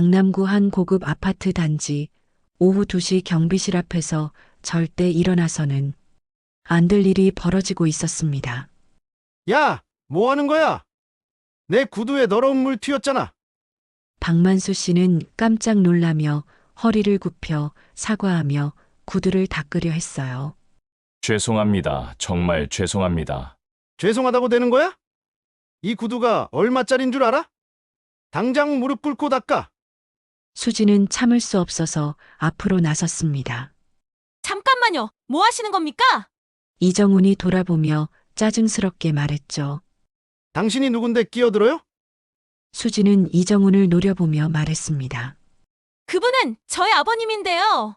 강남구 한 고급 아파트 단지 오후 2시 경비실 앞에서 절대 일어나서는 안 될 일이 벌어지고 있었습니다. 야, 뭐 하는 거야? 내 구두에 더러운 물 튀었잖아. 박만수 씨는 깜짝 놀라며 허리를 굽혀 사과하며 구두를 닦으려 했어요. 죄송합니다. 정말 죄송합니다. 죄송하다고 되는 거야? 이 구두가 얼마짜린 줄 알아? 당장 무릎 꿇고 닦아. 수지는 참을 수 없어서 앞으로 나섰습니다. 잠깐만요. 뭐 하시는 겁니까? 이정훈이 돌아보며 짜증스럽게 말했죠. 당신이 누군데 끼어들어요? 수지는 이정훈을 노려보며 말했습니다. 그분은 저의 아버님인데요.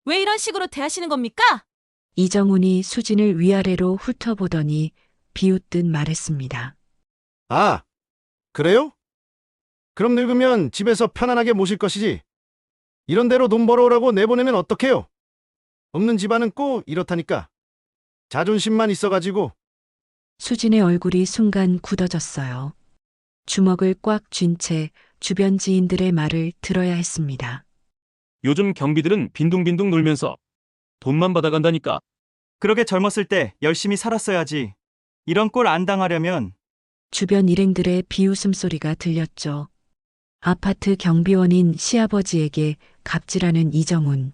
왜 이런 식으로 대하시는 겁니까? 이정훈이 수진을 위아래로 훑어보더니 비웃듯 말했습니다. 아, 그래요? 그럼 늙으면 집에서 편안하게 모실 것이지. 이런 데로 돈 벌어오라고 내보내면 어떡해요? 없는 집안은 꼭 이렇다니까. 자존심만 있어가지고. 수진의 얼굴이 순간 굳어졌어요. 주먹을 꽉 쥔 채 주변 지인들의 말을 들어야 했습니다. 요즘 경비들은 빈둥빈둥 놀면서 돈만 받아간다니까. 그러게 젊었을 때 열심히 살았어야지. 이런 꼴 안 당하려면. 주변 일행들의 비웃음 소리가 들렸죠. 아파트 경비원인 시아버지에게 갑질하는 이정훈.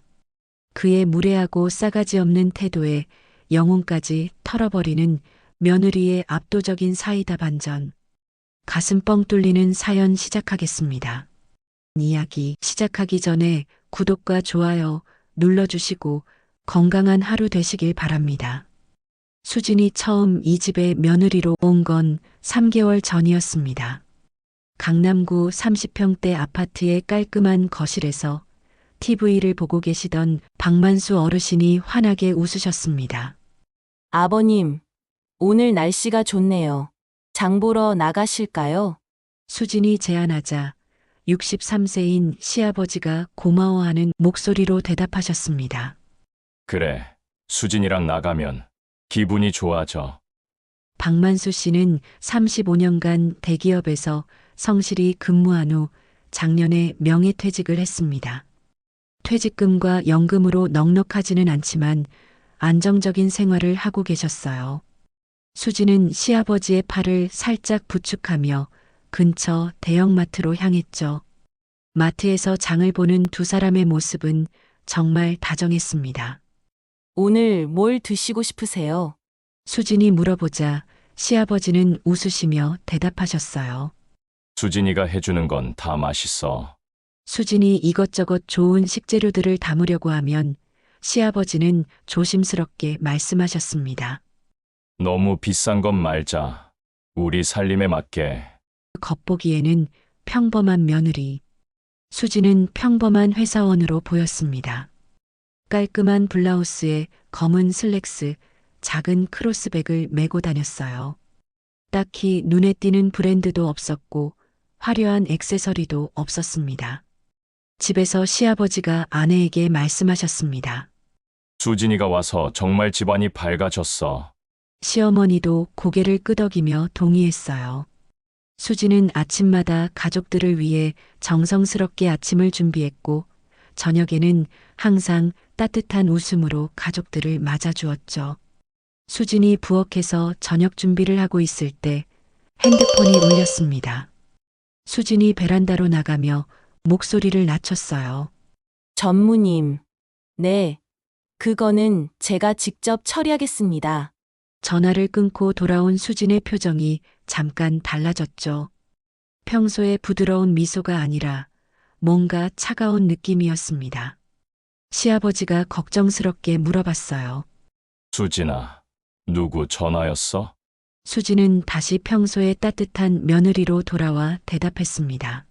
그의 무례하고 싸가지 없는 태도에 영혼까지 털어버리는 며느리의 압도적인 사이다 반전. 가슴 뻥 뚫리는 사연 시작하겠습니다. 이야기 시작하기 전에 구독과 좋아요 눌러주시고 건강한 하루 되시길 바랍니다. 수진이 처음 이 집에 며느리로 온 건 3개월 전이었습니다. 강남구 30평대 아파트의 깔끔한 거실에서 TV를 보고 계시던 박만수 어르신이 환하게 웃으셨습니다. 아버님, 오늘 날씨가 좋네요. 장 보러 나가실까요? 수진이 제안하자 63세인 시아버지가 고마워하는 목소리로 대답하셨습니다. 그래, 수진이랑 나가면 기분이 좋아져. 박만수 씨는 35년간 대기업에서 성실히 근무한 후 작년에 명예퇴직을 했습니다. 퇴직금과 연금으로 넉넉하지는 않지만 안정적인 생활을 하고 계셨어요. 수지는 시아버지의 팔을 살짝 부축하며 근처 대형마트로 향했죠. 마트에서 장을 보는 두 사람의 모습은 정말 다정했습니다. 오늘 뭘 드시고 싶으세요? 수진이 물어보자 시아버지는 웃으시며 대답하셨어요. 수진이가 해주는 건 다 맛있어. 수진이 이것저것 좋은 식재료들을 담으려고 하면 시아버지는 조심스럽게 말씀하셨습니다. 너무 비싼 건 말자. 우리 살림에 맞게. 겉보기에는 평범한 며느리. 수지는 평범한 회사원으로 보였습니다. 깔끔한 블라우스에 검은 슬랙스, 작은 크로스백을 메고 다녔어요. 딱히 눈에 띄는 브랜드도 없었고 화려한 액세서리도 없었습니다. 집에서 시아버지가 아내에게 말씀하셨습니다. 수진이가 와서 정말 집안이 밝아졌어. 시어머니도 고개를 끄덕이며 동의했어요. 수지는 아침마다 가족들을 위해 정성스럽게 아침을 준비했고 저녁에는 항상 따뜻한 웃음으로 가족들을 맞아주었죠. 수진이 부엌에서 저녁 준비를 하고 있을 때 핸드폰이 울렸습니다. 수진이 베란다로 나가며 목소리를 낮췄어요. 전무님. 네. 그거는 제가 직접 처리하겠습니다. 전화를 끊고 돌아온 수진의 표정이 잠깐 달라졌죠. 평소의 부드러운 미소가 아니라 뭔가 차가운 느낌이었습니다. 시아버지가 걱정스럽게 물어봤어요. 수진아, 누구 전화였어? 수진은 다시 평소의 따뜻한 며느리로 돌아와 대답했습니다.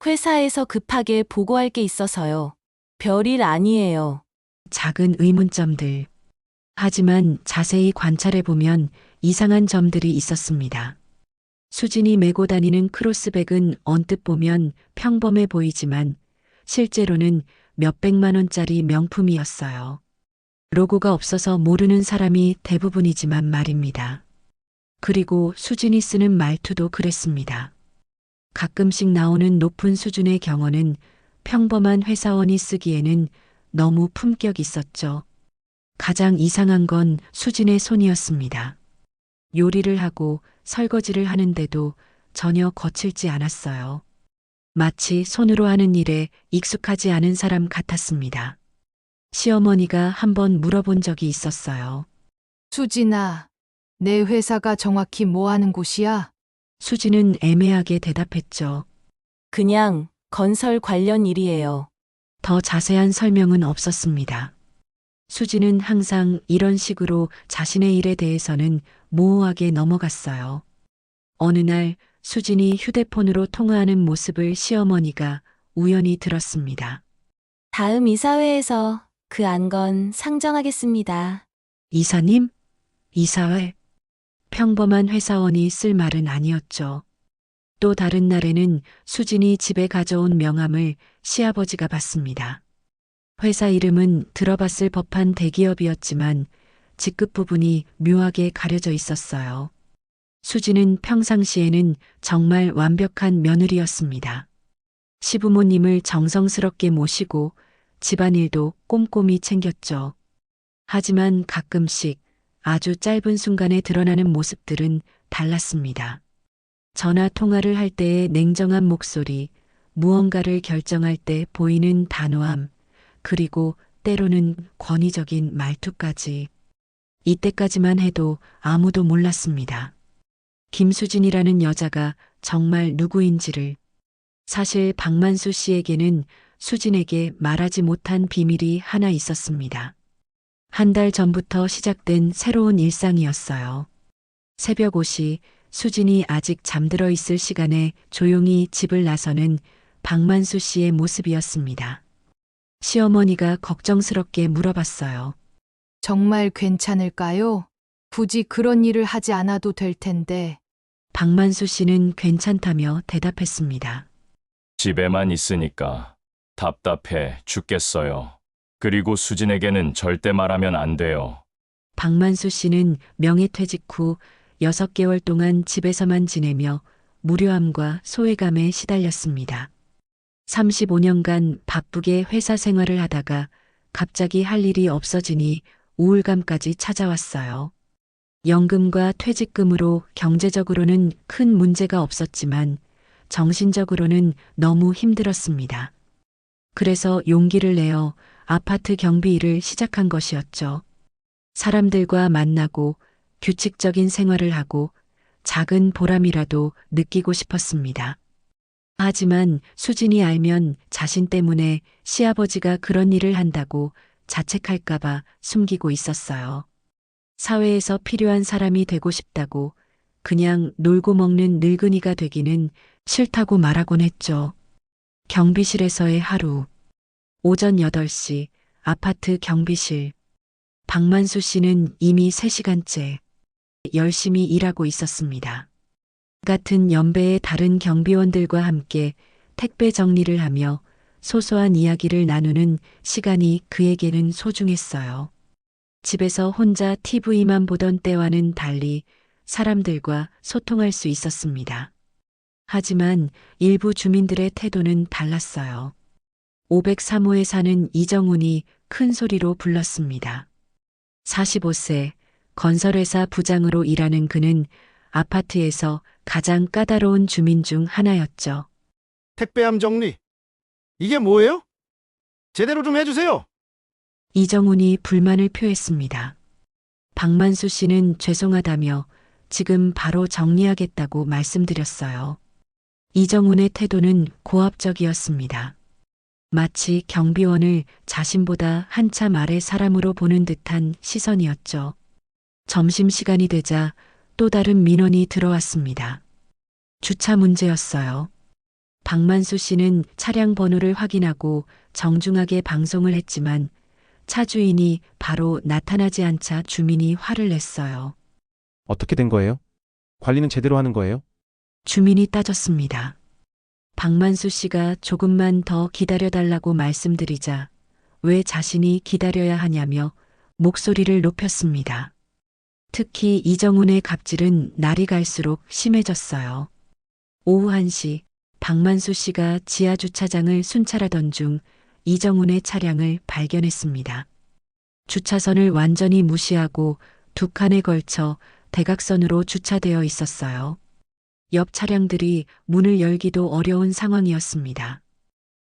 회사에서 급하게 보고할 게 있어서요. 별일 아니에요. 작은 의문점들. 하지만 자세히 관찰해보면 이상한 점들이 있었습니다. 수진이 메고 다니는 크로스백은 언뜻 보면 평범해 보이지만 실제로는 몇백만 원짜리 명품이었어요. 로고가 없어서 모르는 사람이 대부분이지만 말입니다. 그리고 수진이 쓰는 말투도 그랬습니다. 가끔씩 나오는 높은 수준의 경어는 평범한 회사원이 쓰기에는 너무 품격 있었죠. 가장 이상한 건 수진의 손이었습니다. 요리를 하고 설거지를 하는데도 전혀 거칠지 않았어요. 마치 손으로 하는 일에 익숙하지 않은 사람 같았습니다. 시어머니가 한번 물어본 적이 있었어요. 수진아, 내 회사가 정확히 뭐 하는 곳이야? 수진은 애매하게 대답했죠. 그냥 건설 관련 일이에요. 더 자세한 설명은 없었습니다. 수진은 항상 이런 식으로 자신의 일에 대해서는 모호하게 넘어갔어요. 어느 날 수진이 휴대폰으로 통화하는 모습을 시어머니가 우연히 들었습니다. 다음 이사회에서 그 안건 상정하겠습니다. 이사님? 이사회? 평범한 회사원이 쓸 말은 아니었죠. 또 다른 날에는 수진이 집에 가져온 명함을 시아버지가 봤습니다. 회사 이름은 들어봤을 법한 대기업이었지만 직급 부분이 묘하게 가려져 있었어요. 수진은 평상시에는 정말 완벽한 며느리였습니다. 시부모님을 정성스럽게 모시고 집안일도 꼼꼼히 챙겼죠. 하지만 가끔씩 아주 짧은 순간에 드러나는 모습들은 달랐습니다. 전화 통화를 할 때의 냉정한 목소리, 무언가를 결정할 때 보이는 단호함, 그리고 때로는 권위적인 말투까지. 이때까지만 해도 아무도 몰랐습니다. 김수진이라는 여자가 정말 누구인지를. 사실 박만수 씨에게는 수진에게 말하지 못한 비밀이 하나 있었습니다. 한 달 전부터 시작된 새로운 일상이었어요. 새벽 5시 수진이 아직 잠들어 있을 시간에 조용히 집을 나서는 박만수 씨의 모습이었습니다. 시어머니가 걱정스럽게 물어봤어요. 정말 괜찮을까요? 굳이 그런 일을 하지 않아도 될 텐데. 박만수 씨는 괜찮다며 대답했습니다. 집에만 있으니까 답답해 죽겠어요. 그리고 수진에게는 절대 말하면 안 돼요. 박만수 씨는 명예퇴직 후 6개월 동안 집에서만 지내며 무료함과 소외감에 시달렸습니다. 35년간 바쁘게 회사 생활을 하다가 갑자기 할 일이 없어지니 우울감까지 찾아왔어요. 연금과 퇴직금으로 경제적으로는 큰 문제가 없었지만 정신적으로는 너무 힘들었습니다. 그래서 용기를 내어 아파트 경비 일을 시작한 것이었죠. 사람들과 만나고 규칙적인 생활을 하고 작은 보람이라도 느끼고 싶었습니다. 하지만 수진이 알면 자신 때문에 시아버지가 그런 일을 한다고 자책할까봐 숨기고 있었어요. 사회에서 필요한 사람이 되고 싶다고 그냥 놀고 먹는 늙은이가 되기는 싫다고 말하곤 했죠. 경비실에서의 하루. 오전 8시 아파트 경비실. 박만수 씨는 이미 3시간째 열심히 일하고 있었습니다. 같은 연배의 다른 경비원들과 함께 택배 정리를 하며 소소한 이야기를 나누는 시간이 그에게는 소중했어요. 집에서 혼자 TV만 보던 때와는 달리 사람들과 소통할 수 있었습니다. 하지만 일부 주민들의 태도는 달랐어요. 503호에 사는 이정훈이 큰 소리로 불렀습니다. 45세 건설회사 부장으로 일하는 그는 아파트에서 가장 까다로운 주민 중 하나였죠. 택배함 정리. 이게 뭐예요? 제대로 좀 해주세요. 이정훈이 불만을 표했습니다. 박만수 씨는 죄송하다며 지금 바로 정리하겠다고 말씀드렸어요. 이정훈의 태도는 고압적이었습니다. 마치 경비원을 자신보다 한참 아래 사람으로 보는 듯한 시선이었죠. 점심시간이 되자 또 다른 민원이 들어왔습니다. 주차 문제였어요. 박만수 씨는 차량 번호를 확인하고 정중하게 방송을 했지만 차 주인이 바로 나타나지 않자 주민이 화를 냈어요. 어떻게 된 거예요? 관리는 제대로 하는 거예요? 주민이 따졌습니다. 박만수 씨가 조금만 더 기다려달라고 말씀드리자 왜 자신이 기다려야 하냐며 목소리를 높였습니다. 특히 이정훈의 갑질은 날이 갈수록 심해졌어요. 오후 1시 박만수 씨가 지하 주차장을 순찰하던 중 이정훈의 차량을 발견했습니다. 주차선을 완전히 무시하고 두 칸에 걸쳐 대각선으로 주차되어 있었어요. 옆 차량들이 문을 열기도 어려운 상황이었습니다.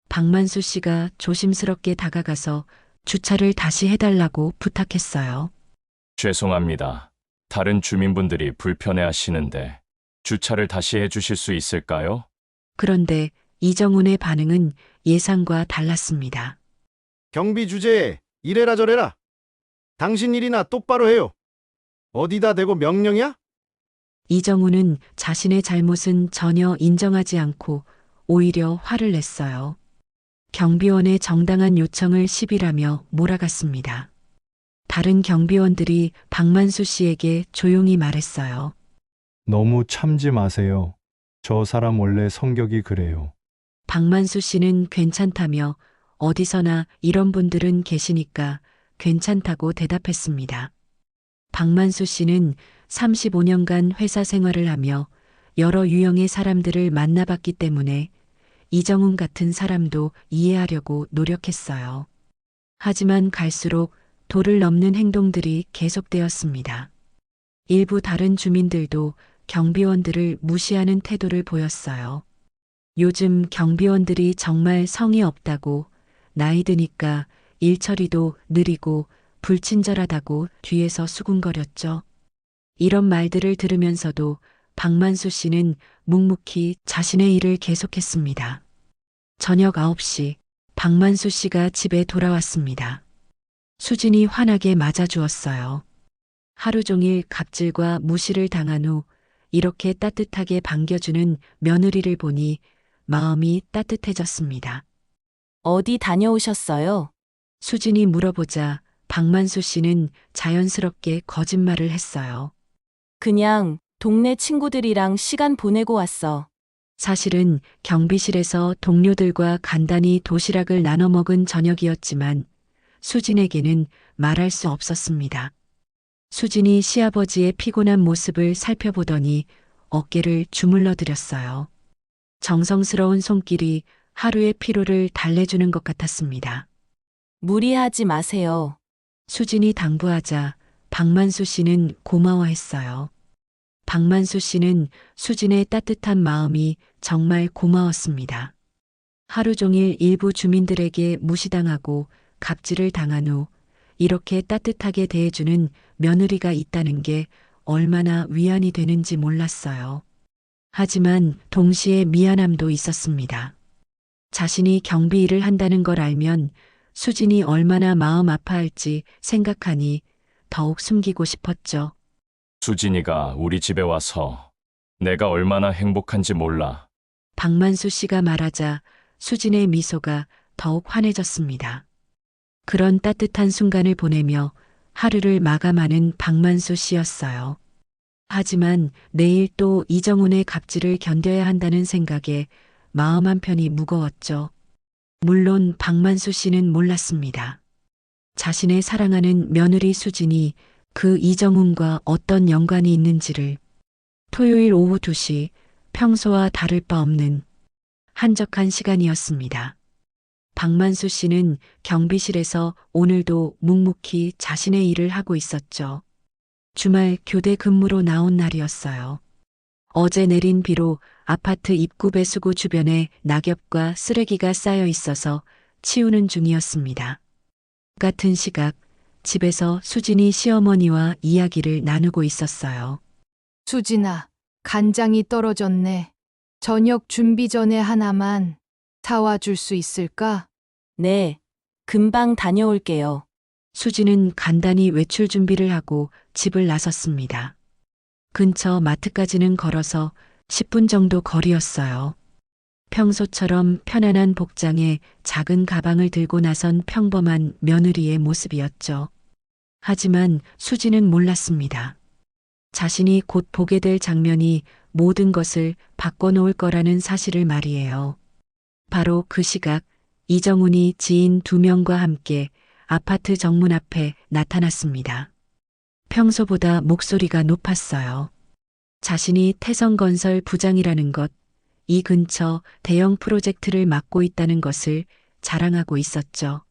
박만수 씨가 조심스럽게 다가가서 주차를 다시 해달라고 부탁했어요. 죄송합니다. 다른 주민분들이 불편해 하시는데 주차를 다시 해주실 수 있을까요? 그런데 이정훈의 반응은 예상과 달랐습니다. 경비 주제에 이래라 저래라. 당신 일이나 똑바로 해요. 어디다 대고 명령이야? 이정훈은 자신의 잘못은 전혀 인정하지 않고 오히려 화를 냈어요. 경비원의 정당한 요청을 시비라며 몰아갔습니다. 다른 경비원들이 박만수 씨에게 조용히 말했어요. 너무 참지 마세요. 저 사람 원래 성격이 그래요. 박만수 씨는 괜찮다며 어디서나 이런 분들은 계시니까 괜찮다고 대답했습니다. 박만수 씨는 35년간 회사 생활을 하며 여러 유형의 사람들을 만나봤기 때문에 이정훈 같은 사람도 이해하려고 노력했어요. 하지만 갈수록 도를 넘는 행동들이 계속되었습니다. 일부 다른 주민들도 경비원들을 무시하는 태도를 보였어요. 요즘 경비원들이 정말 성의 없다고, 나이 드니까 일 처리도 느리고 불친절하다고 뒤에서 수군거렸죠. 이런 말들을 들으면서도 박만수 씨는 묵묵히 자신의 일을 계속했습니다. 저녁 9시 박만수 씨가 집에 돌아왔습니다. 수진이 환하게 맞아주었어요. 하루 종일 갑질과 무시를 당한 후 이렇게 따뜻하게 반겨주는 며느리를 보니 마음이 따뜻해졌습니다. 어디 다녀오셨어요? 수진이 물어보자 박만수 씨는 자연스럽게 거짓말을 했어요. 그냥 동네 친구들이랑 시간 보내고 왔어. 사실은 경비실에서 동료들과 간단히 도시락을 나눠 먹은 저녁이었지만 수진에게는 말할 수 없었습니다. 수진이 시아버지의 피곤한 모습을 살펴보더니 어깨를 주물러 드렸어요. 정성스러운 손길이 하루의 피로를 달래주는 것 같았습니다. 무리하지 마세요. 수진이 당부하자 박만수 씨는 고마워했어요. 박만수 씨는 수진의 따뜻한 마음이 정말 고마웠습니다. 하루 종일 일부 주민들에게 무시당하고 갑질을 당한 후 이렇게 따뜻하게 대해주는 며느리가 있다는 게 얼마나 위안이 되는지 몰랐어요. 하지만 동시에 미안함도 있었습니다. 자신이 경비 일을 한다는 걸 알면 수진이 얼마나 마음 아파할지 생각하니 더욱 숨기고 싶었죠. 수진이가 우리 집에 와서 내가 얼마나 행복한지 몰라. 박만수 씨가 말하자 수진의 미소가 더욱 환해졌습니다. 그런 따뜻한 순간을 보내며 하루를 마감하는 박만수 씨였어요. 하지만 내일 또 이정훈의 갑질을 견뎌야 한다는 생각에 마음 한편이 무거웠죠. 물론 박만수 씨는 몰랐습니다. 자신의 사랑하는 며느리 수진이 그 이정훈과 어떤 연관이 있는지를. 토요일 오후 2시 평소와 다를 바 없는 한적한 시간이었습니다. 박만수 씨는 경비실에서 오늘도 묵묵히 자신의 일을 하고 있었죠. 주말 교대 근무로 나온 날이었어요. 어제 내린 비로 아파트 입구 배수구 주변에 낙엽과 쓰레기가 쌓여 있어서 치우는 중이었습니다. 같은 시각 집에서 수진이 시어머니와 이야기를 나누고 있었어요. 수진아, 간장이 떨어졌네. 저녁 준비 전에 하나만 사와 줄 수 있을까? 네, 금방 다녀올게요. 수진은 간단히 외출 준비를 하고 집을 나섰습니다. 근처 마트까지는 걸어서 10분 정도 거리였어요. 평소처럼 편안한 복장에 작은 가방을 들고 나선 평범한 며느리의 모습이었죠. 하지만 수진은 몰랐습니다. 자신이 곧 보게 될 장면이 모든 것을 바꿔놓을 거라는 사실을 말이에요. 바로 그 시각 이정훈이 지인 2명과 함께 아파트 정문 앞에 나타났습니다. 평소보다 목소리가 높았어요. 자신이 태성건설 부장이라는 것, 이 근처 대형 프로젝트를 맡고 있다는 것을 자랑하고 있었죠.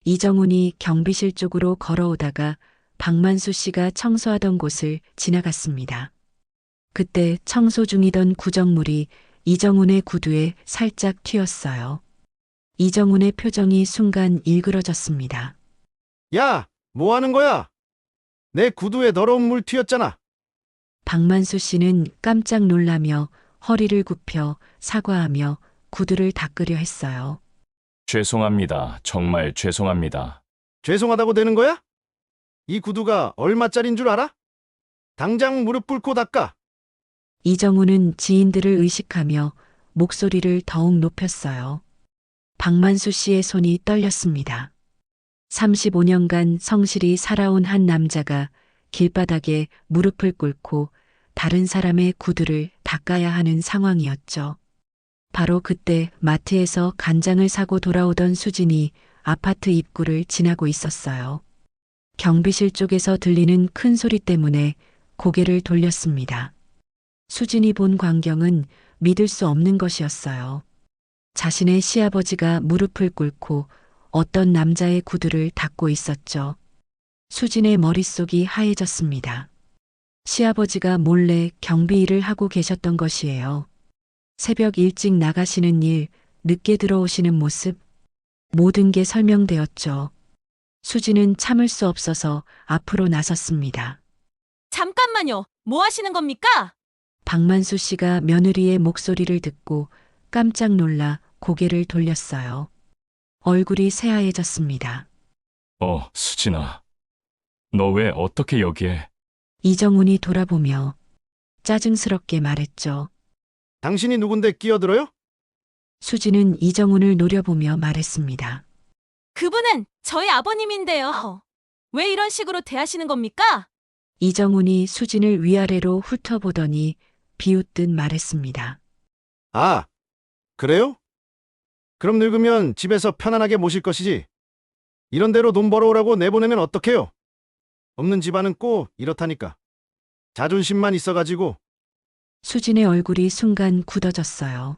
이정훈이 경비실 쪽으로 걸어오다가 박만수 씨가 청소하던 곳을 지나갔습니다. 그때 청소 중이던 구정물이 이정훈의 구두에 살짝 튀었어요. 이정훈의 표정이 순간 일그러졌습니다. 야, 뭐 하는 거야? 내 구두에 더러운 물 튀었잖아. 박만수 씨는 깜짝 놀라며 허리를 굽혀 사과하며 구두를 닦으려 했어요. 죄송합니다. 정말 죄송합니다. 죄송하다고 되는 거야? 이 구두가 얼마짜린 줄 알아? 당장 무릎 꿇고 닦아. 이정훈은 지인들을 의식하며 목소리를 더욱 높였어요. 박만수 씨의 손이 떨렸습니다. 35년간 성실히 살아온 한 남자가 길바닥에 무릎을 꿇고 다른 사람의 구두를 닦아야 하는 상황이었죠. 바로 그때 마트에서 간장을 사고 돌아오던 수진이 아파트 입구를 지나고 있었어요. 경비실 쪽에서 들리는 큰 소리 때문에 고개를 돌렸습니다. 수진이 본 광경은 믿을 수 없는 것이었어요. 자신의 시아버지가 무릎을 꿇고 어떤 남자의 구두를 닦고 있었죠. 수진의 머릿속이 하얘졌습니다. 시아버지가 몰래 경비 일을 하고 계셨던 것이에요. 새벽 일찍 나가시는 일, 늦게 들어오시는 모습, 모든 게 설명되었죠. 수진은 참을 수 없어서 앞으로 나섰습니다. 잠깐만요. 뭐 하시는 겁니까? 박만수 씨가 며느리의 목소리를 듣고 깜짝 놀라 고개를 돌렸어요. 얼굴이 새하얘졌습니다. 수진아. 너 왜 어떻게 여기에? 이정훈이 돌아보며 짜증스럽게 말했죠. 당신이 누군데 끼어들어요? 수진은 이정훈을 노려보며 말했습니다. 그분은 저희 아버님인데요. 왜 이런 식으로 대하시는 겁니까? 이정훈이 수진을 위아래로 훑어보더니 비웃듯 말했습니다. 아, 그래요? 그럼 늙으면 집에서 편안하게 모실 것이지. 이런 데로 돈 벌어오라고 내보내면 어떡해요? 없는 집안은 꼭 이렇다니까. 자존심만 있어가지고. 수진의 얼굴이 순간 굳어졌어요.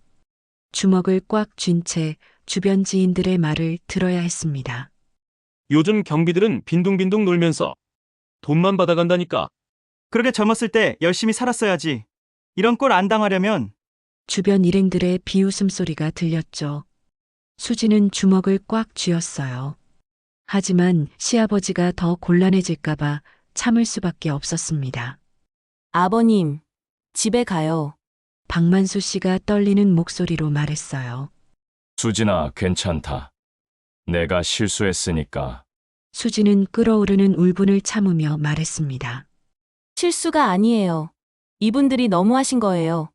주먹을 꽉 쥔 채 주변 지인들의 말을 들어야 했습니다. 요즘 경비들은 빈둥빈둥 놀면서 돈만 받아간다니까. 그러게 젊었을 때 열심히 살았어야지. 이런 꼴 안 당하려면. 주변 일행들의 비웃음 소리가 들렸죠. 수진은 주먹을 꽉 쥐었어요. 하지만 시아버지가 더 곤란해질까봐 참을 수밖에 없었습니다. 아버님, 집에 가요. 박만수 씨가 떨리는 목소리로 말했어요. 수진아, 괜찮다. 내가 실수했으니까. 수진은 끓어오르는 울분을 참으며 말했습니다. 실수가 아니에요. 이분들이 너무하신 거예요.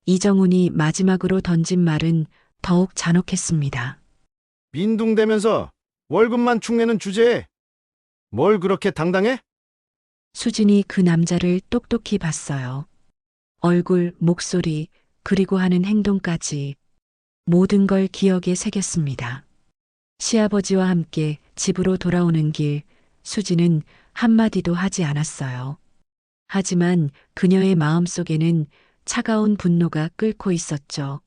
이정훈이 마지막으로 던진 말은 더욱 잔혹했습니다. 빈둥대면서 월급만 축내는 주제에 뭘 그렇게 당당해? 수진이 그 남자를 똑똑히 봤어요. 얼굴, 목소리, 그리고 하는 행동까지 모든 걸 기억에 새겼습니다. 시아버지와 함께 집으로 돌아오는 길, 수진은 한마디도 하지 않았어요. 하지만 그녀의 마음속에는 차가운 분노가 끓고 있었죠.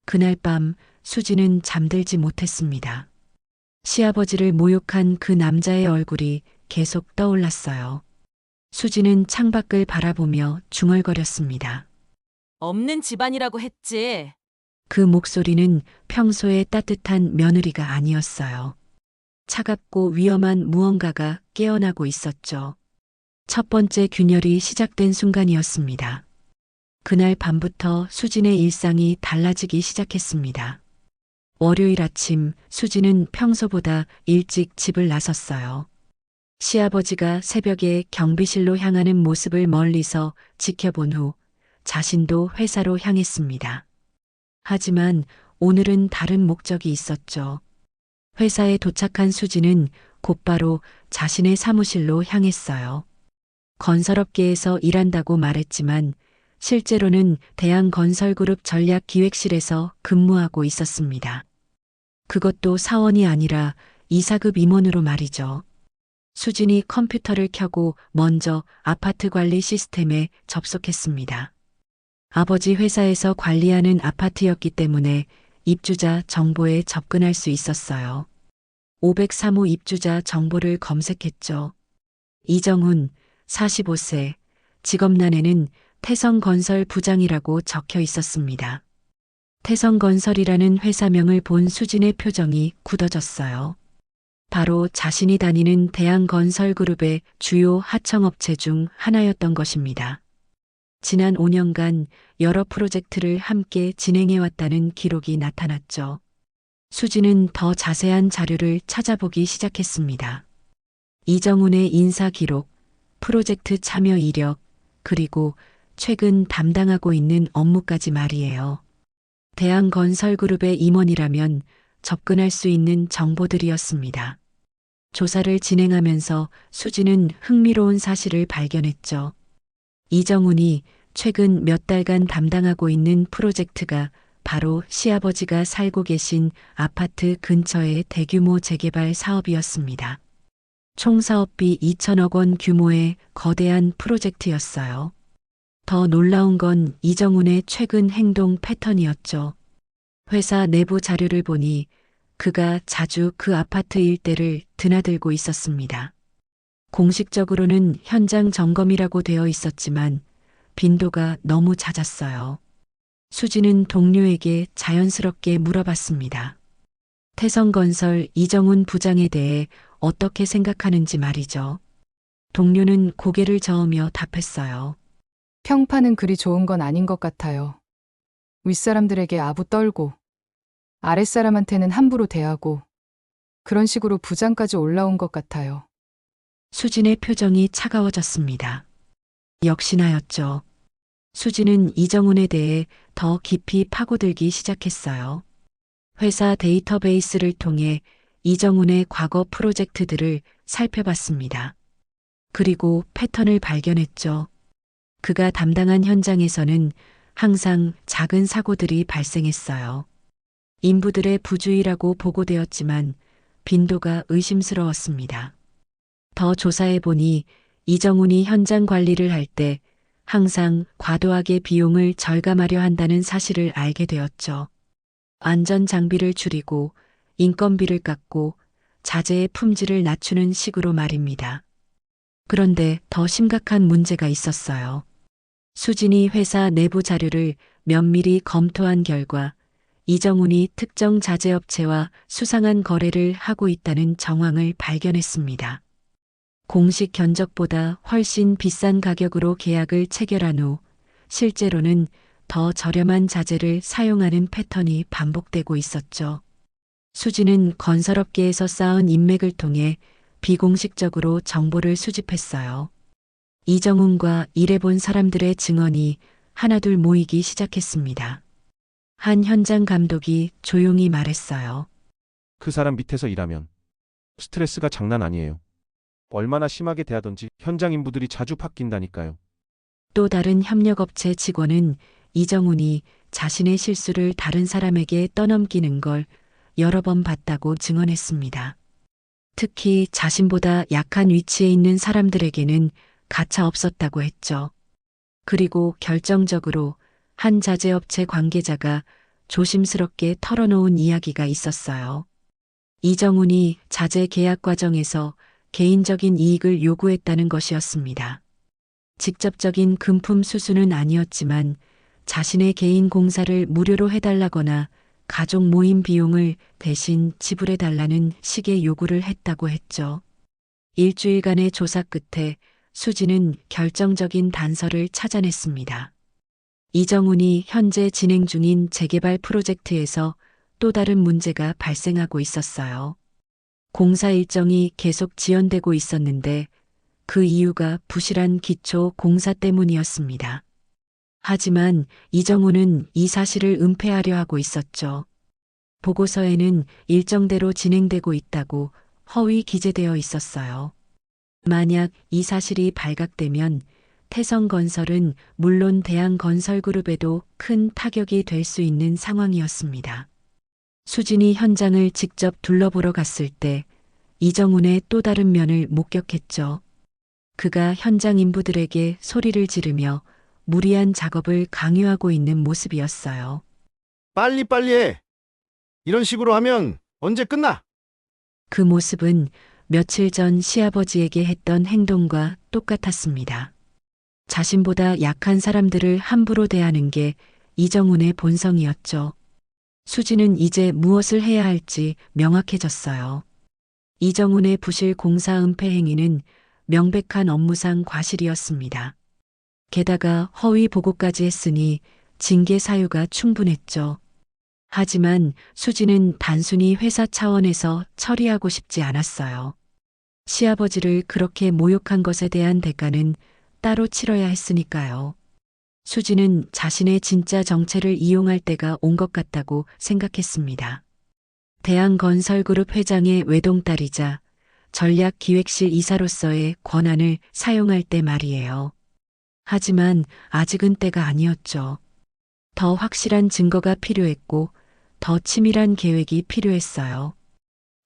그날 밤 수진은 잠들지 못했습니다. 시아버지를 모욕한 그 남자의 얼굴이 계속 떠올랐어요. 수진은 창밖을 바라보며 중얼거렸습니다. 없는 집안이라고 했지. 그 목소리는 평소에 따뜻한 며느리가 아니었어요. 차갑고 위험한 무언가가 깨어나고 있었죠. 첫 번째 균열이 시작된 순간이었습니다. 그날 밤부터 수진의 일상이 달라지기 시작했습니다. 월요일 아침 수진은 평소보다 일찍 집을 나섰어요. 시아버지가 새벽에 경비실로 향하는 모습을 멀리서 지켜본 후 자신도 회사로 향했습니다. 하지만 오늘은 다른 목적이 있었죠. 회사에 도착한 수진은 곧바로 자신의 사무실로 향했어요. 건설업계에서 일한다고 말했지만 실제로는 대한건설그룹 전략기획실에서 근무하고 있었습니다. 그것도 사원이 아니라 이사급 임원으로 말이죠. 수진이 컴퓨터를 켜고 먼저 아파트 관리 시스템에 접속했습니다. 아버지 회사에서 관리하는 아파트였기 때문에 입주자 정보에 접근할 수 있었어요. 503호 입주자 정보를 검색했죠. 이정훈, 45세, 직업란에는 태성건설 부장이라고 적혀 있었습니다. 태성건설이라는 회사명을 본 수진의 표정이 굳어졌어요. 바로 자신이 다니는 대한건설그룹의 주요 하청업체 중 하나였던 것입니다. 지난 5년간 여러 프로젝트를 함께 진행해왔다는 기록이 나타났죠. 수진은 더 자세한 자료를 찾아보기 시작했습니다. 이정훈의 인사 기록, 프로젝트 참여 이력, 그리고 최근 담당하고 있는 업무까지 말이에요. 대한건설그룹의 임원이라면 접근할 수 있는 정보들이었습니다. 조사를 진행하면서 수진은 흥미로운 사실을 발견했죠. 이정훈이 최근 몇 달간 담당하고 있는 프로젝트가 바로 시아버지가 살고 계신 아파트 근처의 대규모 재개발 사업이었습니다. 총 사업비 2천억 원 규모의 거대한 프로젝트였어요. 더 놀라운 건 이정훈의 최근 행동 패턴이었죠. 회사 내부 자료를 보니 그가 자주 그 아파트 일대를 드나들고 있었습니다. 공식적으로는 현장 점검이라고 되어 있었지만 빈도가 너무 잦았어요. 수진은 동료에게 자연스럽게 물어봤습니다. 태성건설 이정훈 부장에 대해 어떻게 생각하는지 말이죠. 동료는 고개를 저으며 답했어요. 평판은 그리 좋은 건 아닌 것 같아요. 윗사람들에게 아부 떨고 아랫사람한테는 함부로 대하고 그런 식으로 부장까지 올라온 것 같아요. 수진의 표정이 차가워졌습니다. 역시나였죠. 수진은 이정훈에 대해 더 깊이 파고들기 시작했어요. 회사 데이터베이스를 통해 이정훈의 과거 프로젝트들을 살펴봤습니다. 그리고 패턴을 발견했죠. 그가 담당한 현장에서는 항상 작은 사고들이 발생했어요. 인부들의 부주의라고 보고되었지만 빈도가 의심스러웠습니다. 더 조사해보니 이정훈이 현장 관리를 할 때 항상 과도하게 비용을 절감하려 한다는 사실을 알게 되었죠. 안전 장비를 줄이고 인건비를 깎고 자재의 품질을 낮추는 식으로 말입니다. 그런데 더 심각한 문제가 있었어요. 수진이 회사 내부 자료를 면밀히 검토한 결과 이정훈이 특정 자재업체와 수상한 거래를 하고 있다는 정황을 발견했습니다. 공식 견적보다 훨씬 비싼 가격으로 계약을 체결한 후 실제로는 더 저렴한 자재를 사용하는 패턴이 반복되고 있었죠. 수진은 건설업계에서 쌓은 인맥을 통해 비공식적으로 정보를 수집했어요. 이정훈과 일해본 사람들의 증언이 하나둘 모이기 시작했습니다. 한 현장 감독이 조용히 말했어요. 그 사람 밑에서 일하면 스트레스가 장난 아니에요. 얼마나 심하게 대하던지 현장 인부들이 자주 바뀐다니까요. 또 다른 협력업체 직원은 이정훈이 자신의 실수를 다른 사람에게 떠넘기는 걸 여러 번 봤다고 증언했습니다. 특히 자신보다 약한 위치에 있는 사람들에게는 가차 없었다고 했죠. 그리고 결정적으로 한 자재업체 관계자가 조심스럽게 털어놓은 이야기가 있었어요. 이정훈이 자재 계약 과정에서 개인적인 이익을 요구했다는 것이었습니다. 직접적인 금품 수수는 아니었지만 자신의 개인 공사를 무료로 해달라거나 가족 모임 비용을 대신 지불해달라는 식의 요구를 했다고 했죠. 일주일간의 조사 끝에 수진은 결정적인 단서를 찾아냈습니다. 이정훈이 현재 진행 중인 재개발 프로젝트에서 또 다른 문제가 발생하고 있었어요. 공사 일정이 계속 지연되고 있었는데 그 이유가 부실한 기초 공사 때문이었습니다. 하지만 이정훈은 이 사실을 은폐하려 하고 있었죠. 보고서에는 일정대로 진행되고 있다고 허위 기재되어 있었어요. 만약 이 사실이 발각되면 태성건설은 물론 대한건설그룹에도 큰 타격이 될 수 있는 상황이었습니다. 수진이 현장을 직접 둘러보러 갔을 때 이정훈의 또 다른 면을 목격했죠. 그가 현장 인부들에게 소리를 지르며 무리한 작업을 강요하고 있는 모습이었어요. 빨리빨리 해. 이런 식으로 하면 언제 끝나? 그 모습은 며칠 전 시아버지에게 했던 행동과 똑같았습니다. 자신보다 약한 사람들을 함부로 대하는 게 이정훈의 본성이었죠. 수지는 이제 무엇을 해야 할지 명확해졌어요. 이정훈의 부실 공사 은폐 행위는 명백한 업무상 과실이었습니다. 게다가 허위 보고까지 했으니 징계 사유가 충분했죠. 하지만 수지는 단순히 회사 차원에서 처리하고 싶지 않았어요. 시아버지를 그렇게 모욕한 것에 대한 대가는 따로 치러야 했으니까요. 수지는 자신의 진짜 정체를 이용할 때가 온 것 같다고 생각했습니다. 대한건설그룹 회장의 외동딸이자 전략기획실 이사로서의 권한을 사용할 때 말이에요. 하지만 아직은 때가 아니었죠. 더 확실한 증거가 필요했고 더 치밀한 계획이 필요했어요.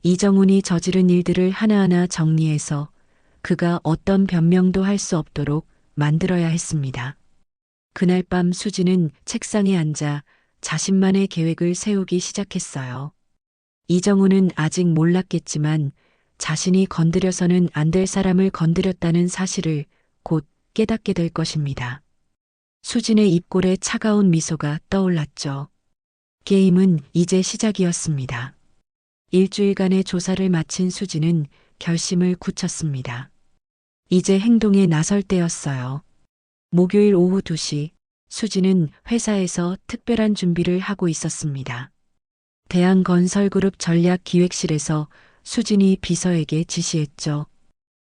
이정훈이 저지른 일들을 하나하나 정리해서 그가 어떤 변명도 할 수 없도록 만들어야 했습니다. 그날 밤 수지는 책상에 앉아 자신만의 계획을 세우기 시작했어요. 이정훈은 아직 몰랐겠지만 자신이 건드려서는 안 될 사람을 건드렸다는 사실을 곧 깨닫게 될 것입니다. 수진의 입꼬에 차가운 미소가 떠올랐죠. 게임은 이제 시작이었습니다. 일주일간의 조사를 마친 수진은 결심을 굳혔습니다. 이제 행동에 나설 때였어요. 목요일 오후 2시, 수진은 회사에서 특별한 준비를 하고 있었습니다. 대한건설그룹 전략기획실에서 수진이 비서에게 지시했죠.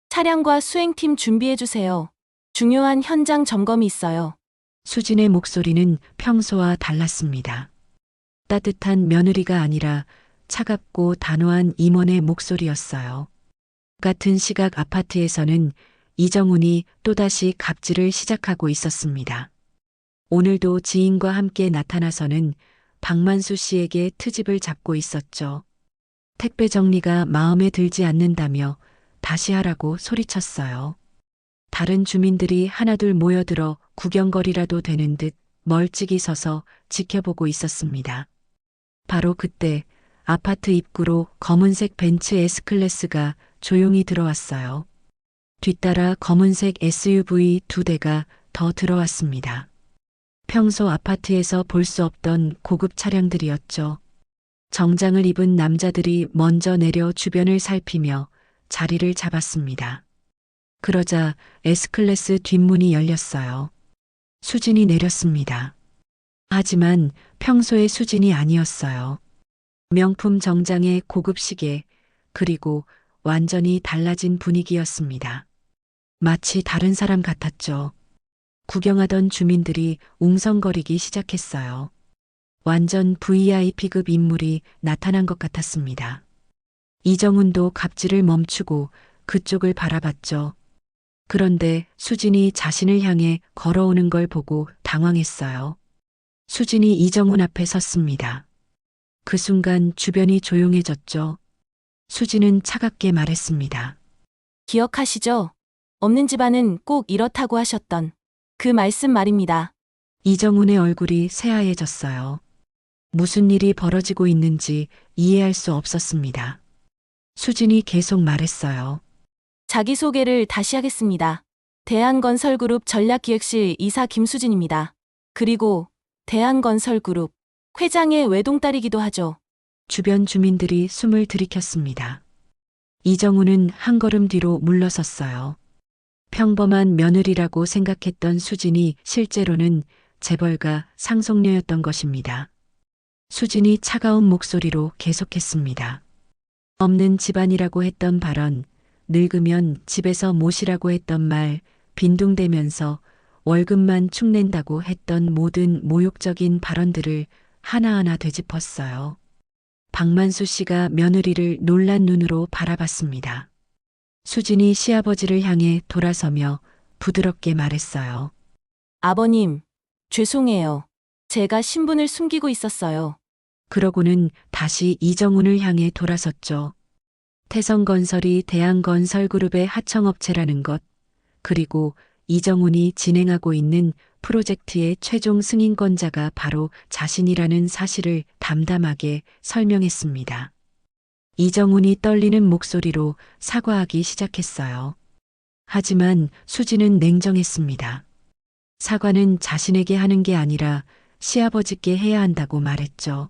차량과 수행팀 준비해주세요. 중요한 현장 점검이 있어요. 수진의 목소리는 평소와 달랐습니다. 따뜻한 며느리가 아니라 차갑고 단호한 임원의 목소리였어요. 같은 시각 아파트에서는 이정훈이 또다시 갑질을 시작하고 있었습니다. 오늘도 지인과 함께 나타나서는 박만수 씨에게 트집을 잡고 있었죠. 택배 정리가 마음에 들지 않는다며 다시 하라고 소리쳤어요. 다른 주민들이 하나둘 모여들어 구경거리라도 되는 듯 멀찍이 서서 지켜보고 있었습니다. 바로 그때 아파트 입구로 검은색 벤츠 S클래스가 조용히 들어왔어요. 뒤따라 검은색 SUV 2대가 더 들어왔습니다. 평소 아파트에서 볼 수 없던 고급 차량들이었죠. 정장을 입은 남자들이 먼저 내려 주변을 살피며 자리를 잡았습니다. 그러자 S클래스 뒷문이 열렸어요. 수진이 내렸습니다. 하지만 평소의 수진이 아니었어요. 명품 정장에 고급 시계, 그리고 완전히 달라진 분위기였습니다. 마치 다른 사람 같았죠. 구경하던 주민들이 웅성거리기 시작했어요. 완전 VIP급 인물이 나타난 것 같았습니다. 이정훈도 갑질을 멈추고 그쪽을 바라봤죠. 그런데 수진이 자신을 향해 걸어오는 걸 보고 당황했어요. 수진이 이정훈 앞에 섰습니다. 그 순간 주변이 조용해졌죠. 수진은 차갑게 말했습니다. 기억하시죠? 없는 집안은 꼭 이렇다고 하셨던 그 말씀 말입니다. 이정훈의 얼굴이 새하얘졌어요. 무슨 일이 벌어지고 있는지 이해할 수 없었습니다. 수진이 계속 말했어요. 자기소개를 다시 하겠습니다. 대한건설그룹 전략기획실 이사 김수진입니다. 그리고 대한건설그룹 회장의 외동딸이기도 하죠. 주변 주민들이 숨을 들이켰습니다. 이정훈은 한 걸음 뒤로 물러섰어요. 평범한 며느리라고 생각했던 수진이 실제로는 재벌가 상속녀였던 것입니다. 수진이 차가운 목소리로 계속했습니다. 없는 집안이라고 했던 발언, 늙으면 집에서 모시라고 했던 말, 빈둥대면서 월급만 축낸다고 했던 모든 모욕적인 발언들을 하나하나 되짚었어요. 박만수 씨가 며느리를 놀란 눈으로 바라봤습니다. 수진이 시아버지를 향해 돌아서며 부드럽게 말했어요. 아버님, 죄송해요. 제가 신분을 숨기고 있었어요. 그러고는 다시 이정훈을 향해 돌아섰죠. 태성건설이 대한건설그룹의 하청업체라는 것, 그리고 이정훈이 진행하고 있는 프로젝트의 최종 승인권자가 바로 자신이라는 사실을 담담하게 설명했습니다. 이정훈이 떨리는 목소리로 사과하기 시작했어요. 하지만 수지는 냉정했습니다. 사과는 자신에게 하는 게 아니라 시아버지께 해야 한다고 말했죠.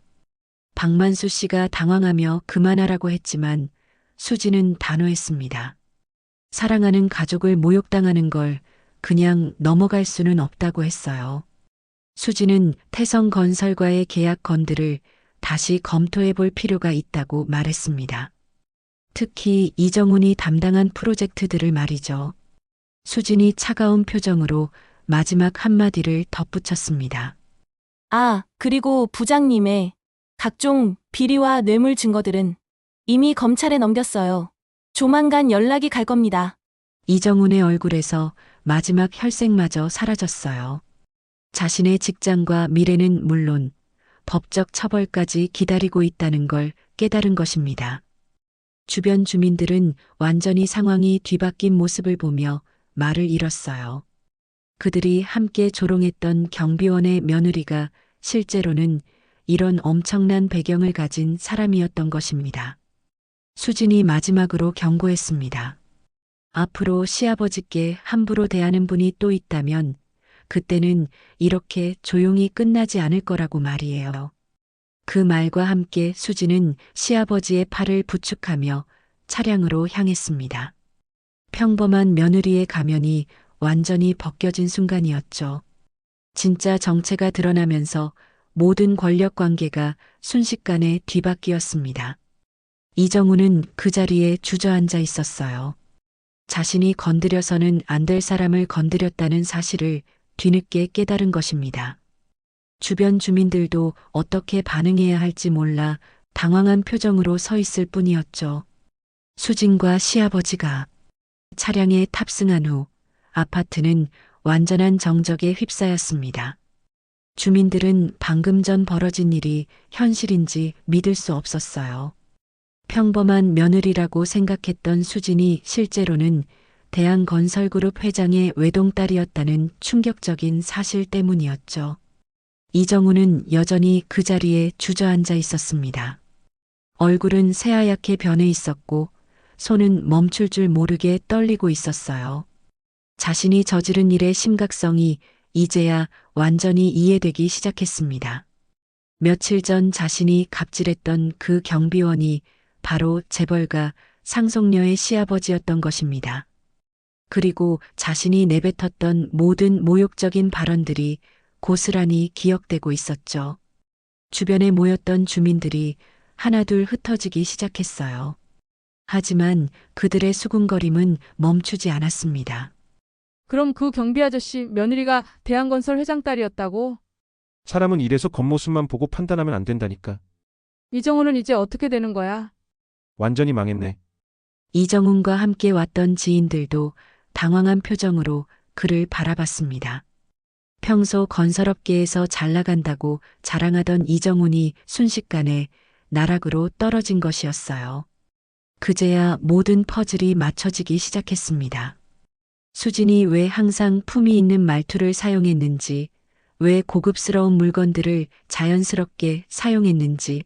박만수 씨가 당황하며 그만하라고 했지만 수지는 단호했습니다. 사랑하는 가족을 모욕당하는 걸 그냥 넘어갈 수는 없다고 했어요. 수지는 태성건설과의 계약 건들을 다시 검토해 볼 필요가 있다고 말했습니다. 특히 이정훈이 담당한 프로젝트들을 말이죠. 수진이 차가운 표정으로 마지막 한마디를 덧붙였습니다. 아, 그리고 부장님의 각종 비리와 뇌물 증거들은 이미 검찰에 넘겼어요. 조만간 연락이 갈 겁니다. 이정훈의 얼굴에서 마지막 혈색마저 사라졌어요. 자신의 직장과 미래는 물론 법적 처벌까지 기다리고 있다는 걸 깨달은 것입니다. 주변 주민들은 완전히 상황이 뒤바뀐 모습을 보며 말을 잃었어요. 그들이 함께 조롱했던 경비원의 며느리가 실제로는 이런 엄청난 배경을 가진 사람이었던 것입니다. 수진이 마지막으로 경고했습니다. 앞으로 시아버지께 함부로 대하는 분이 또 있다면 그때는 이렇게 조용히 끝나지 않을 거라고 말이에요. 그 말과 함께 수진은 시아버지의 팔을 부축하며 차량으로 향했습니다. 평범한 며느리의 가면이 완전히 벗겨진 순간이었죠. 진짜 정체가 드러나면서 모든 권력 관계가 순식간에 뒤바뀌었습니다. 이정훈은 그 자리에 주저앉아 있었어요. 자신이 건드려서는 안 될 사람을 건드렸다는 사실을 뒤늦게 깨달은 것입니다. 주변 주민들도 어떻게 반응해야 할지 몰라 당황한 표정으로 서 있을 뿐이었죠. 수진과 시아버지가 차량에 탑승한 후 아파트는 완전한 정적에 휩싸였습니다. 주민들은 방금 전 벌어진 일이 현실인지 믿을 수 없었어요. 평범한 며느리라고 생각했던 수진이 실제로는 대한건설그룹 회장의 외동딸이었다는 충격적인 사실 때문이었죠. 이정훈은 여전히 그 자리에 주저앉아 있었습니다. 얼굴은 새하얗게 변해 있었고 손은 멈출 줄 모르게 떨리고 있었어요. 자신이 저지른 일의 심각성이 이제야 완전히 이해되기 시작했습니다. 며칠 전 자신이 갑질했던 그 경비원이 바로 재벌가 상속녀의 시아버지였던 것입니다. 그리고 자신이 내뱉었던 모든 모욕적인 발언들이 고스란히 기억되고 있었죠. 주변에 모였던 주민들이 하나둘 흩어지기 시작했어요. 하지만 그들의 수군거림은 멈추지 않았습니다. 그럼 그 경비 아저씨 며느리가 대한건설 회장 딸이었다고? 사람은 이래서 겉모습만 보고 판단하면 안 된다니까. 이정훈은 이제 어떻게 되는 거야? 완전히 망했네. 이정훈과 함께 왔던 지인들도 당황한 표정으로 그를 바라봤습니다. 평소 건설업계에서 잘 나간다고 자랑하던 이정훈이 순식간에 나락으로 떨어진 것이었어요. 그제야 모든 퍼즐이 맞춰지기 시작했습니다. 수진이 왜 항상 품위 있는 말투를 사용했는지, 왜 고급스러운 물건들을 자연스럽게 사용했는지,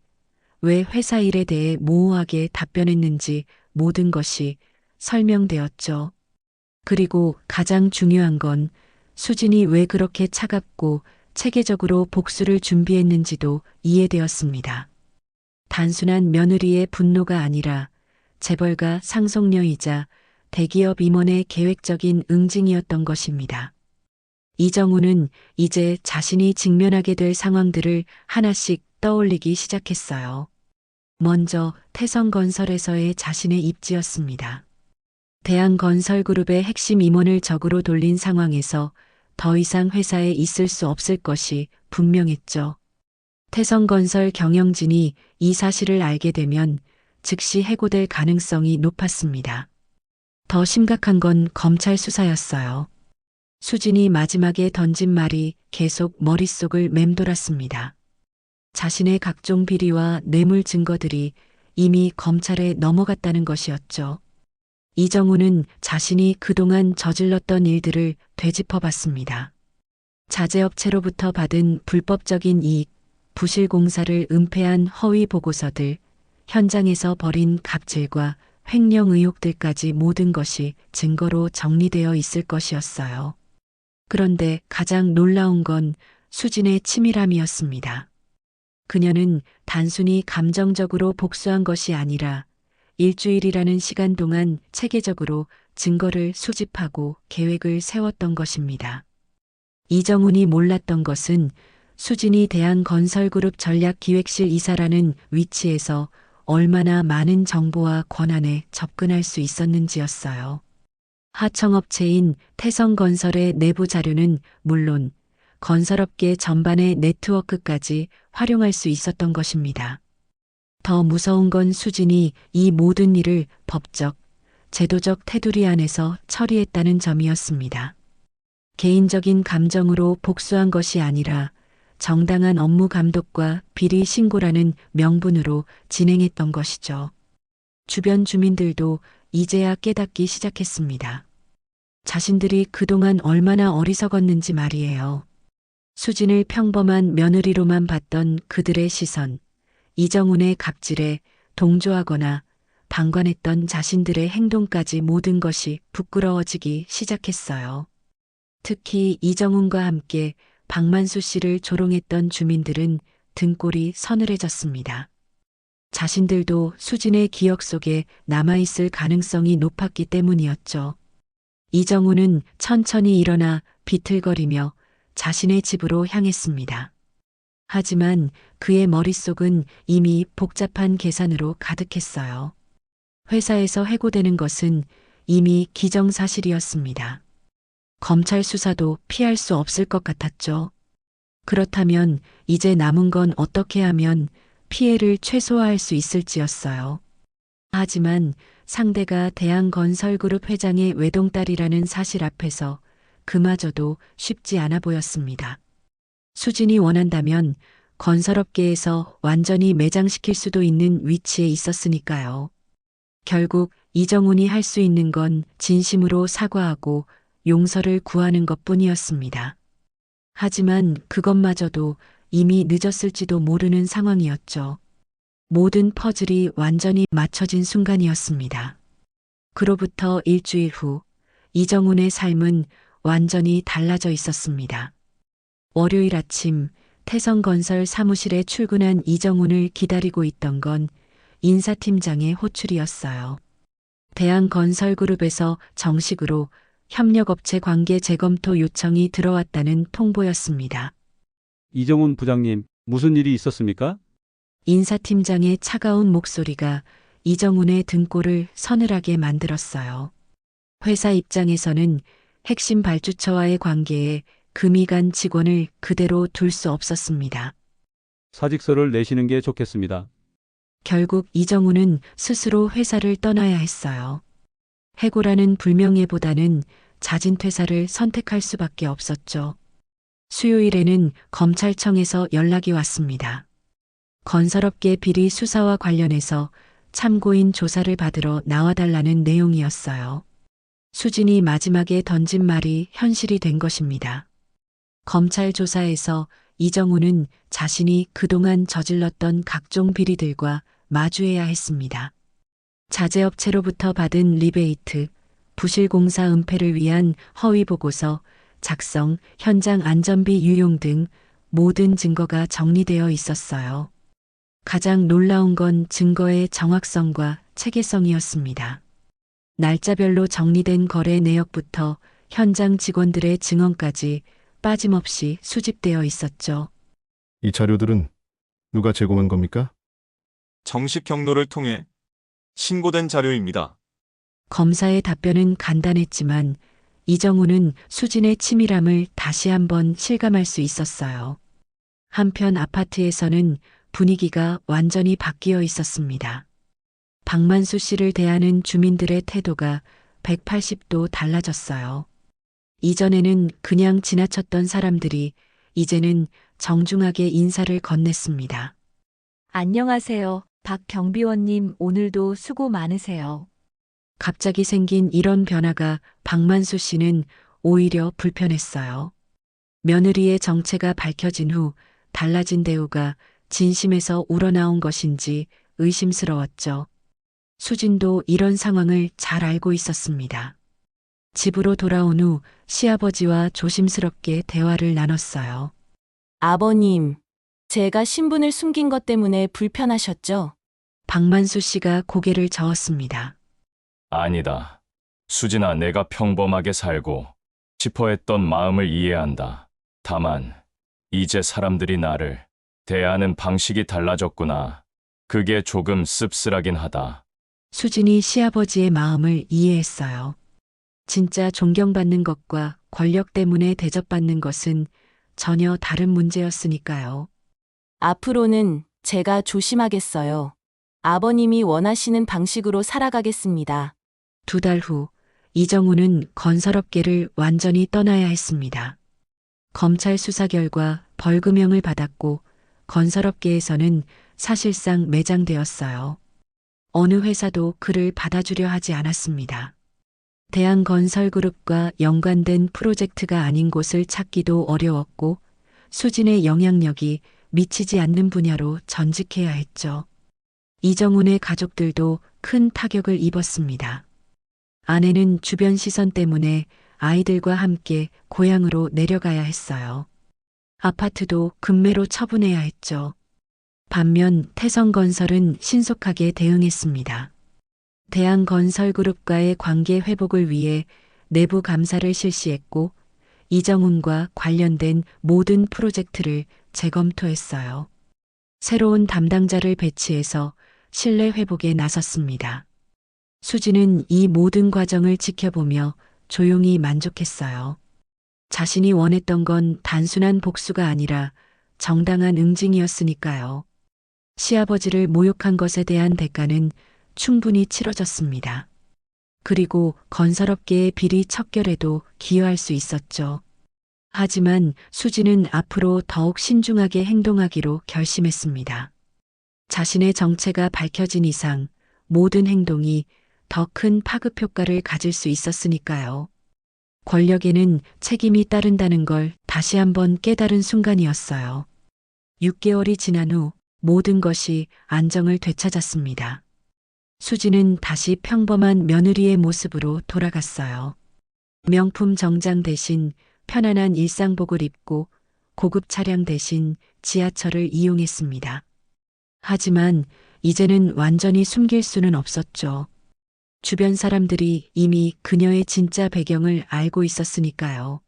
왜 회사 일에 대해 모호하게 답변했는지 모든 것이 설명되었죠. 그리고 가장 중요한 건 수진이 왜 그렇게 차갑고 체계적으로 복수를 준비했는지도 이해되었습니다. 단순한 며느리의 분노가 아니라 재벌가 상속녀이자 대기업 임원의 계획적인 응징이었던 것입니다. 이정훈은 이제 자신이 직면하게 될 상황들을 하나씩 떠올리기 시작했어요. 먼저 태성건설에서의 자신의 입지였습니다. 대한건설그룹의 핵심 임원을 적으로 돌린 상황에서 더 이상 회사에 있을 수 없을 것이 분명했죠. 태성건설 경영진이 이 사실을 알게 되면 즉시 해고될 가능성이 높았습니다. 더 심각한 건 검찰 수사였어요. 수진이 마지막에 던진 말이 계속 머릿속을 맴돌았습니다. 자신의 각종 비리와 뇌물 증거들이 이미 검찰에 넘어갔다는 것이었죠. 이정훈은 자신이 그동안 저질렀던 일들을 되짚어봤습니다. 자재업체로부터 받은 불법적인 이익, 부실 공사를 은폐한 허위 보고서들, 현장에서 벌인 갑질과 횡령 의혹들까지 모든 것이 증거로 정리되어 있을 것이었어요. 그런데 가장 놀라운 건 수진의 치밀함이었습니다. 그녀는 단순히 감정적으로 복수한 것이 아니라 일주일이라는 시간 동안 체계적으로 증거를 수집하고 계획을 세웠던 것입니다. 이정훈이 몰랐던 것은 수진이 대한건설그룹 전략기획실 이사라는 위치에서 얼마나 많은 정보와 권한에 접근할 수 있었는지였어요. 하청업체인 태성건설의 내부 자료는 물론 건설업계 전반의 네트워크까지 활용할 수 있었던 것입니다. 더 무서운 건 수진이 이 모든 일을 법적, 제도적 테두리 안에서 처리했다는 점이었습니다. 개인적인 감정으로 복수한 것이 아니라 정당한 업무 감독과 비리 신고라는 명분으로 진행했던 것이죠. 주변 주민들도 이제야 깨닫기 시작했습니다. 자신들이 그동안 얼마나 어리석었는지 말이에요. 수진을 평범한 며느리로만 봤던 그들의 시선, 이정훈의 갑질에 동조하거나 방관했던 자신들의 행동까지 모든 것이 부끄러워지기 시작했어요. 특히 이정훈과 함께 박만수 씨를 조롱했던 주민들은 등골이 서늘해졌습니다. 자신들도 수진의 기억 속에 남아있을 가능성이 높았기 때문이었죠. 이정훈은 천천히 일어나 비틀거리며 자신의 집으로 향했습니다. 하지만 그의 머릿속은 이미 복잡한 계산으로 가득했어요. 회사에서 해고되는 것은 이미 기정사실이었습니다. 검찰 수사도 피할 수 없을 것 같았죠. 그렇다면 이제 남은 건 어떻게 하면 피해를 최소화할 수 있을지였어요. 하지만 상대가 대한건설그룹 회장의 외동딸이라는 사실 앞에서 그마저도 쉽지 않아 보였습니다. 수진이 원한다면 건설업계에서 완전히 매장시킬 수도 있는 위치에 있었으니까요. 결국 이정훈이 할 수 있는 건 진심으로 사과하고 용서를 구하는 것뿐이었습니다. 하지만 그것마저도 이미 늦었을지도 모르는 상황이었죠. 모든 퍼즐이 완전히 맞춰진 순간이었습니다. 그로부터 일주일 후 이정훈의 삶은 완전히 달라져 있었습니다. 월요일 아침 태성건설 사무실에 출근한 이정훈을 기다리고 있던 건 인사팀장의 호출이었어요. 대한건설그룹에서 정식으로 협력업체 관계 재검토 요청이 들어왔다는 통보였습니다. 이정훈 부장님, 무슨 일이 있었습니까? 인사팀장의 차가운 목소리가 이정훈의 등골을 서늘하게 만들었어요. 회사 입장에서는 핵심 발주처와의 관계에 금이 간 직원을 그대로 둘 수 없었습니다. 사직서를 내시는 게 좋겠습니다. 결국 이정훈은 스스로 회사를 떠나야 했어요. 해고라는 불명예보다는 자진 퇴사를 선택할 수밖에 없었죠. 수요일에는 검찰청에서 연락이 왔습니다. 건설업계 비리 수사와 관련해서 참고인 조사를 받으러 나와달라는 내용이었어요. 수진이 마지막에 던진 말이 현실이 된 것입니다. 검찰 조사에서 이정훈은 자신이 그동안 저질렀던 각종 비리들과 마주해야 했습니다. 자재업체로부터 받은 리베이트, 부실공사 은폐를 위한 허위 보고서, 작성, 현장 안전비 유용 등 모든 증거가 정리되어 있었어요. 가장 놀라운 건 증거의 정확성과 체계성이었습니다. 날짜별로 정리된 거래 내역부터 현장 직원들의 증언까지 빠짐없이 수집되어 있었죠. 이 자료들은 누가 제공한 겁니까? 정식 경로를 통해 신고된 자료입니다. 검사의 답변은 간단했지만 이정훈은 수진의 치밀함을 다시 한번 실감할 수 있었어요. 한편 아파트에서는 분위기가 완전히 바뀌어 있었습니다. 박만수 씨를 대하는 주민들의 태도가 180도 달라졌어요. 이전에는 그냥 지나쳤던 사람들이 이제는 정중하게 인사를 건넸습니다. 안녕하세요. 박 경비원님, 오늘도 수고 많으세요. 갑자기 생긴 이런 변화가 박만수 씨는 오히려 불편했어요. 며느리의 정체가 밝혀진 후 달라진 대우가 진심에서 우러나온 것인지 의심스러웠죠. 수진도 이런 상황을 잘 알고 있었습니다. 집으로 돌아온 후 시아버지와 조심스럽게 대화를 나눴어요. 아버님, 제가 신분을 숨긴 것 때문에 불편하셨죠? 박만수 씨가 고개를 저었습니다. 아니다. 수진아, 내가 평범하게 살고 싶어 했던 마음을 이해한다. 다만, 이제 사람들이 나를 대하는 방식이 달라졌구나. 그게 조금 씁쓸하긴 하다. 수진이 시아버지의 마음을 이해했어요. 진짜 존경받는 것과 권력 때문에 대접받는 것은 전혀 다른 문제였으니까요. 앞으로는 제가 조심하겠어요. 아버님이 원하시는 방식으로 살아가겠습니다. 2달 후, 이정우는 건설업계를 완전히 떠나야 했습니다. 검찰 수사 결과 벌금형을 받았고 건설업계에서는 사실상 매장되었어요. 어느 회사도 그를 받아주려 하지 않았습니다. 대한건설그룹과 연관된 프로젝트가 아닌 곳을 찾기도 어려웠고 수진의 영향력이 미치지 않는 분야로 전직해야 했죠. 이정훈의 가족들도 큰 타격을 입었습니다. 아내는 주변 시선 때문에 아이들과 함께 고향으로 내려가야 했어요. 아파트도 급매로 처분해야 했죠. 반면 태성건설은 신속하게 대응했습니다. 대한건설그룹과의 관계 회복을 위해 내부 감사를 실시했고 이정훈과 관련된 모든 프로젝트를 재검토했어요. 새로운 담당자를 배치해서 신뢰 회복에 나섰습니다. 수진은 이 모든 과정을 지켜보며 조용히 만족했어요. 자신이 원했던 건 단순한 복수가 아니라 정당한 응징이었으니까요. 시아버지를 모욕한 것에 대한 대가는 충분히 치러졌습니다. 그리고 건설업계의 비리 척결에도 기여할 수 있었죠. 하지만 수진은 앞으로 더욱 신중하게 행동하기로 결심했습니다. 자신의 정체가 밝혀진 이상 모든 행동이 더 큰 파급 효과를 가질 수 있었으니까요. 권력에는 책임이 따른다는 걸 다시 한번 깨달은 순간이었어요. 6개월이 지난 후 모든 것이 안정을 되찾았습니다. 수진은 다시 평범한 며느리의 모습으로 돌아갔어요. 명품 정장 대신 편안한 일상복을 입고 고급 차량 대신 지하철을 이용했습니다. 하지만 이제는 완전히 숨길 수는 없었죠. 주변 사람들이 이미 그녀의 진짜 배경을 알고 있었으니까요.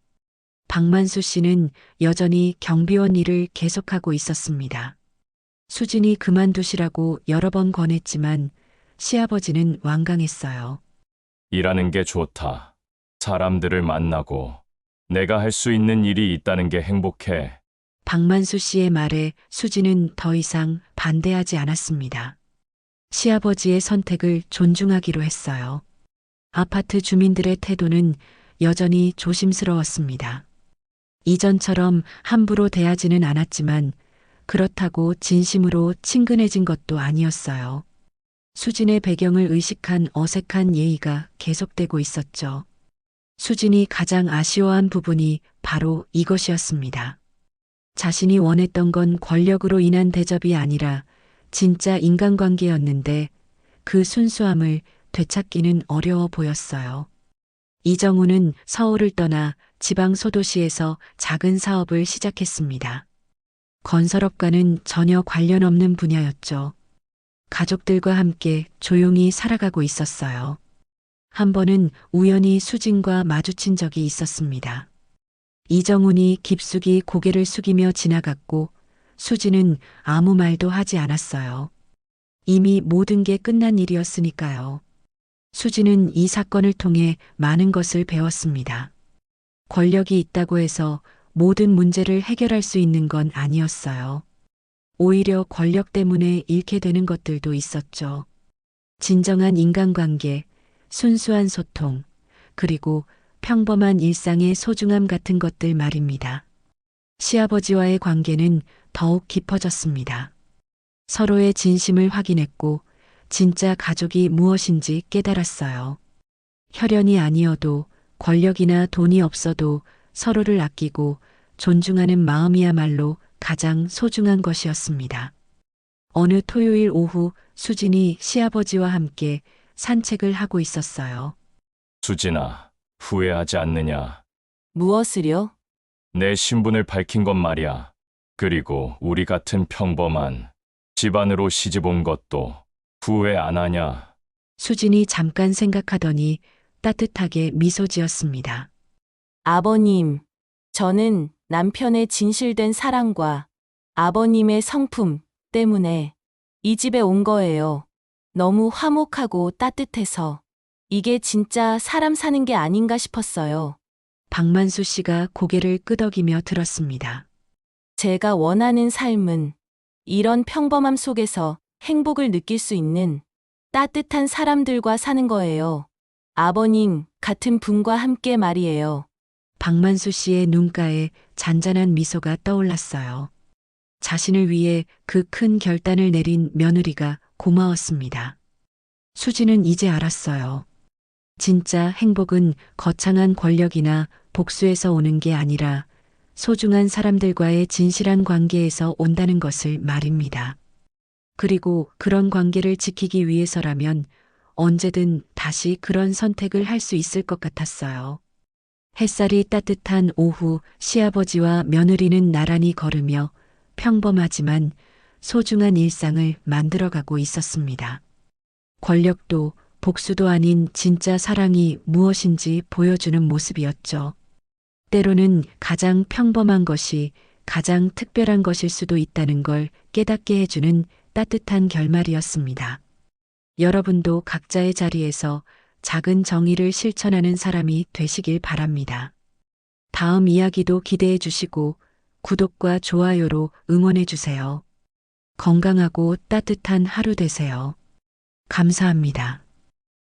박만수 씨는 여전히 경비원 일을 계속하고 있었습니다. 수진이 그만두시라고 여러 번 권했지만 시아버지는 완강했어요. 일하는 게 좋다. 사람들을 만나고 내가 할 수 있는 일이 있다는 게 행복해. 박만수 씨의 말에 수진은 더 이상 반대하지 않았습니다. 시아버지의 선택을 존중하기로 했어요. 아파트 주민들의 태도는 여전히 조심스러웠습니다. 이전처럼 함부로 대하지는 않았지만 그렇다고 진심으로 친근해진 것도 아니었어요. 수진의 배경을 의식한 어색한 예의가 계속되고 있었죠. 수진이 가장 아쉬워한 부분이 바로 이것이었습니다. 자신이 원했던 건 권력으로 인한 대접이 아니라 진짜 인간관계였는데 그 순수함을 되찾기는 어려워 보였어요. 이정우는 서울을 떠나 지방 소도시에서 작은 사업을 시작했습니다. 건설업과는 전혀 관련 없는 분야였죠. 가족들과 함께 조용히 살아가고 있었어요. 한 번은 우연히 수진과 마주친 적이 있었습니다. 이정훈이 깊숙이 고개를 숙이며 지나갔고 수진은 아무 말도 하지 않았어요. 이미 모든 게 끝난 일이었으니까요. 수진은 이 사건을 통해 많은 것을 배웠습니다. 권력이 있다고 해서 모든 문제를 해결할 수 있는 건 아니었어요. 오히려 권력 때문에 잃게 되는 것들도 있었죠. 진정한 인간관계, 순수한 소통, 그리고 평범한 일상의 소중함 같은 것들 말입니다. 시아버지와의 관계는 더욱 깊어졌습니다. 서로의 진심을 확인했고 진짜 가족이 무엇인지 깨달았어요. 혈연이 아니어도 권력이나 돈이 없어도 서로를 아끼고 존중하는 마음이야말로 가장 소중한 것이었습니다. 어느 토요일 오후 수진이 시아버지와 함께 산책을 하고 있었어요. 수진아, 후회하지 않느냐? 무엇을요? 내 신분을 밝힌 것 말이야. 그리고 우리 같은 평범한 집안으로 시집 온 것도 후회 안 하냐? 수진이 잠깐 생각하더니 따뜻하게 미소 지었습니다. 아버님, 저는 남편의 진실된 사랑과 아버님의 성품 때문에 이 집에 온 거예요. 너무 화목하고 따뜻해서 이게 진짜 사람 사는 게 아닌가 싶었어요. 박만수 씨가 고개를 끄덕이며 들었습니다. 제가 원하는 삶은 이런 평범함 속에서 행복을 느낄 수 있는 따뜻한 사람들과 사는 거예요. 아버님 같은 분과 함께 말이에요. 박만수 씨의 눈가에 잔잔한 미소가 떠올랐어요. 자신을 위해 그 큰 결단을 내린 며느리가 고마웠습니다. 수지는 이제 알았어요. 진짜 행복은 거창한 권력이나 복수에서 오는 게 아니라 소중한 사람들과의 진실한 관계에서 온다는 것을 말입니다. 그리고 그런 관계를 지키기 위해서라면 언제든 다시 그런 선택을 할 수 있을 것 같았어요. 햇살이 따뜻한 오후 시아버지와 며느리는 나란히 걸으며 평범하지만 소중한 일상을 만들어가고 있었습니다. 권력도 복수도 아닌 진짜 사랑이 무엇인지 보여주는 모습이었죠. 때로는 가장 평범한 것이 가장 특별한 것일 수도 있다는 걸 깨닫게 해주는 따뜻한 결말이었습니다. 여러분도 각자의 자리에서 작은 정의를 실천하는 사람이 되시길 바랍니다. 다음 이야기도 기대해 주시고 구독과 좋아요로 응원해 주세요. 건강하고 따뜻한 하루 되세요. 감사합니다.